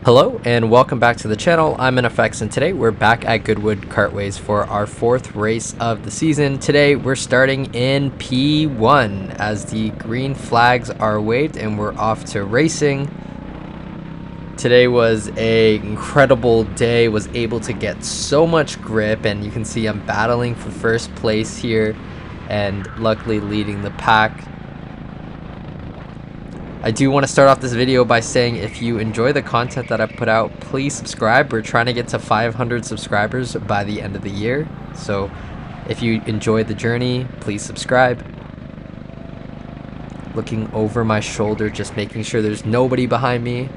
Hello and welcome back to the channel. I'm NFX and today we're back at Goodwood Kartways for our fourth race of the season. Today we're starting in P1 as the green flags are waved and we're off to racing. Today was a incredible day, was able to get so much grip, and you can see I'm battling for first place here and luckily leading the pack. I do want to start off this video by saying if you enjoy the content that I put out, please subscribe. We're trying to get to 500 subscribers by the end of the year. So if you enjoy the journey, please subscribe. Looking over my shoulder, just making sure there's nobody behind me.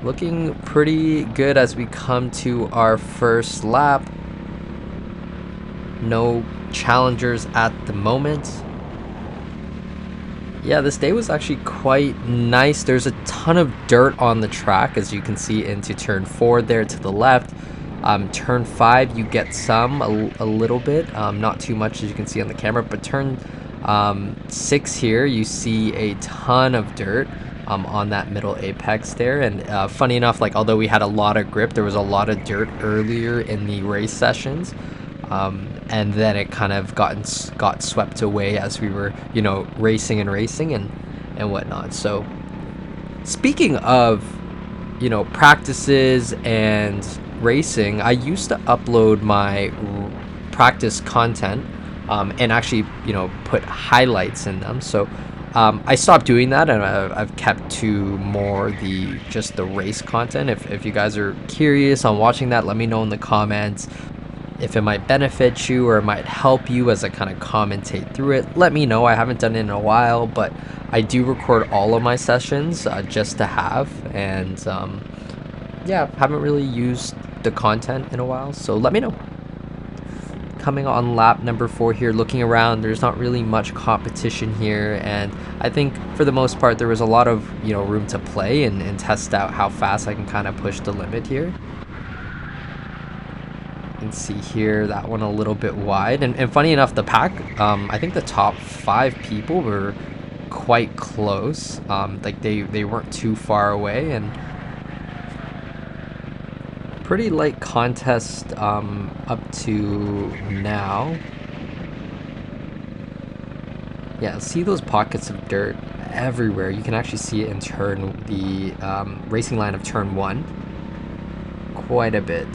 Looking pretty good as we come to our first lap. No challengers at the moment. Yeah, this day was actually quite nice. There's a ton of dirt on the track, as you can see into turn 4 there to the left. Turn 5 you get some, a little bit, not too much as you can see on the camera, but turn 6 here you see a ton of dirt on that middle apex there. And funny enough, like, although we had a lot of grip, there was a lot of dirt earlier in the race sessions. And then it kind of got swept away as we were, racing and whatnot. So speaking of, practices and racing, I used to upload my practice content and actually, put highlights in them. So I stopped doing that, and I've kept to more just the race content. If you guys are curious on watching that, let me know in the comments. If it might benefit you or it might help you as I kind of commentate through it, let me know. I haven't done it in a while, but I do record all of my sessions just to have. And yeah, haven't really used the content in a while, so let me know. Coming on lap number 4 here, looking around, there's not really much competition here, and I think for the most part there was a lot of room to play and test out how fast I can kind of push the limit here. You can see here that one a little bit wide, and funny enough, the pack, I think the top 5 people were quite close. Like they weren't too far away, and pretty light contest up to now. Yeah, see those pockets of dirt everywhere. You can actually see it in the racing line of turn 1 quite a bit.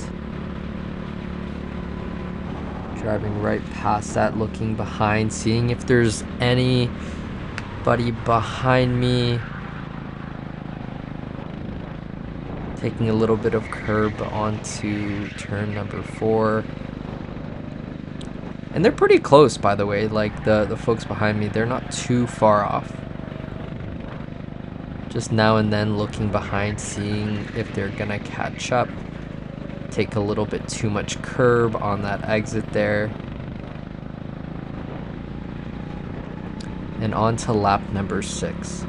Driving right past that, looking behind, seeing if there's anybody behind me. Taking a little bit of curb onto turn number 4. And they're pretty close, by the way. Like the folks behind me, they're not too far off. Just now and then looking behind, seeing if they're gonna catch up. Take a little bit too much curb on that exit there. And on to lap number 6.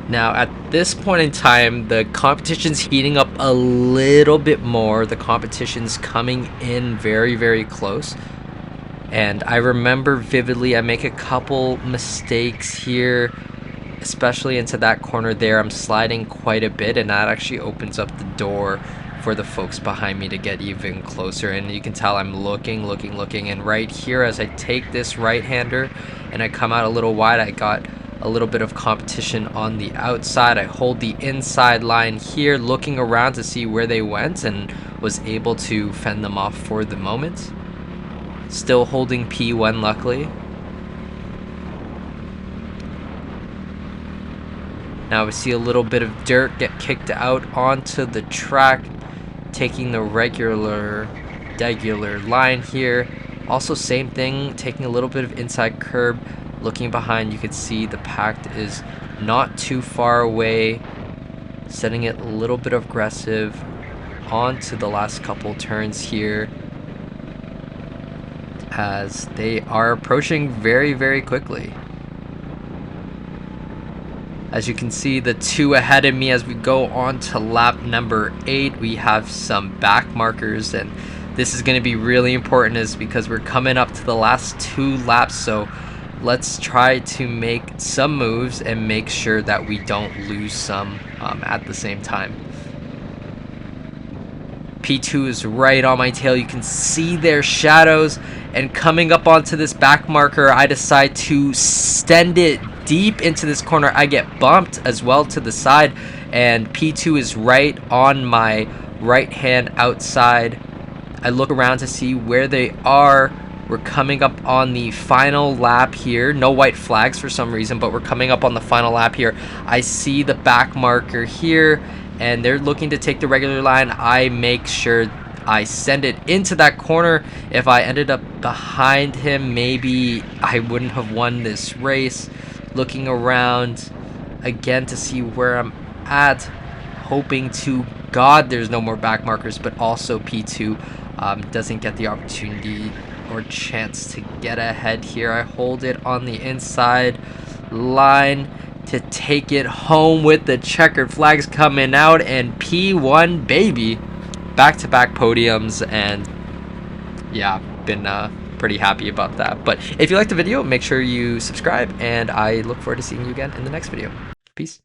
Now at this point in time, the competition's heating up a little bit more. The competition's coming in very, very close. And I remember vividly, I make a couple mistakes here, especially into that corner there. I'm sliding quite a bit, and that actually opens up the door for the folks behind me to get even closer. And you can tell I'm looking, and right here as I take this right-hander and I come out a little wide, I got a little bit of competition on the outside. I hold the inside line here, looking around to see where they went, and was able to fend them off for the moment. Still holding P1, luckily. Now we see a little bit of dirt get kicked out onto the track, taking the regular line here. Also same thing, taking a little bit of inside curb. Looking behind, you can see the pack is not too far away. Setting it a little bit aggressive onto the last couple turns here, as they are approaching very, very quickly. As you can see, the 2 ahead of me as we go on to lap number 8, we have some back markers, and this is going to be really important is because we're coming up to the last 2 laps, so let's try to make some moves and make sure that we don't lose some at the same time. P2 is right on my tail. You can see their shadows, and coming up onto this back marker, I decide to send it deep into this corner. I get bumped as well to the side, and P2 is right on my right hand outside. I look around to see where they are. We're coming up on the final lap here. No white flags for some reason, but we're coming up on the final lap here. I see the back marker here, and they're looking to take the regular line. I make sure I send it into that corner. If I ended up behind him, maybe I wouldn't have won this race. Looking around again to see where I'm at, hoping to God there's no more back markers, but also P2 doesn't get the opportunity or chance to get ahead here. I hold it on the inside line to take it home with the checkered flags coming out, and P1, baby. Back-to-back podiums, and yeah, been pretty happy about that. But if you liked the video, make sure you subscribe, and I look forward to seeing you again in the next video. Peace.